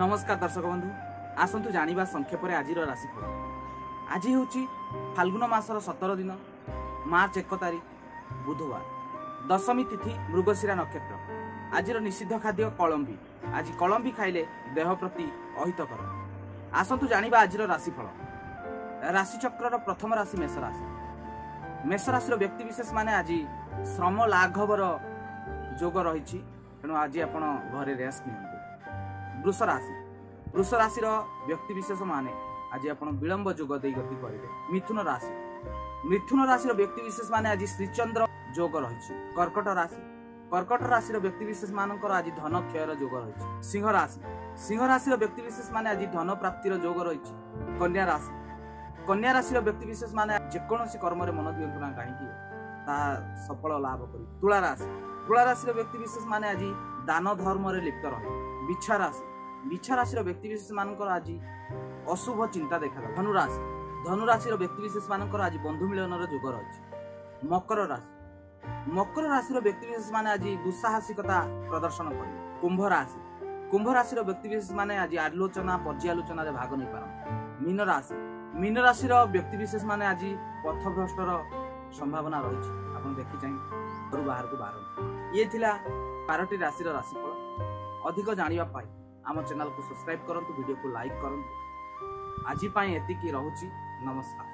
नमस्कार दर्शक बंधु आसतु जानिबा संक्षेप आज राशिफल। आज हूँ फाल्गुन मासर 17 दिन मार्च 1 तारिख बुधवार दशमी तिथि मृगशिरा नक्षत्र। आज निषिद्ध खाद्य कलम्बी। आज कलम्बी खाइले देह प्रति अहितकर। आसतु जानिबा आज राशिफल। राशिचक्र प्रथम राशि मेष राशि। मेष राशि व्यक्तिविशेष माने आज श्रम लाघवर जोग रही तेणु आज आपण घरे रेस्ट नि। वृष राशि। वृष राशि व्यक्तिविशेष माने आज आपण विलंब जोग दे गति करेंगे। मिथुन राशि। मिथुन राशि व्यक्तिविशेष माने आज श्रीचंद्र जोग रही। कर्कट राशि। कर्कट राशि व्यक्तिविशेष मानकर आज धन क्षयर जोग रही। सिंह राशि। सिंह राशि व्यक्तिविशेष माने आज धन प्राप्तिर जोग रही। कन्या राशि। कन्या राशि व्यक्तिविशेष माने जेकोसी कर्म मन दिंतु ना कहीं सफल लाभ कर। तुला राशि। तुला राशि व्यक्तिविशेष माने आज दान धर्म लिप्त रहे। बिछा राशि। बिछा राशि व्यक्तिविशेष मानकर आज अशुभ चिंता देखा। धनुराशि। धनुराशि व्यक्तिविशेष मानकर आज बंधु मिलन जोग रही। मकर राशि। मकर राशि व्यक्तिविशेष माने आज दुस्साहसिकता प्रदर्शन करेंगे। कुंभ राशि। कुंभ राशि व्यक्तिविशेष माने आज आलोचना पर्यालोचना भाग नहीं पार। मीन राशि। मीन राशि व्यक्तिविशेष माने आज पथभ्रष्टर संभावना रही। आप देखी चाहिए घर बाहर को बाहर। ये थिला 12टी राशि राशिफल। अधिक जानिबा पाई आम चैनल को सब्सक्राइब करंतु, वीडियो को लाइक करंतु। आज एतिकी रहुची। नमस्कार।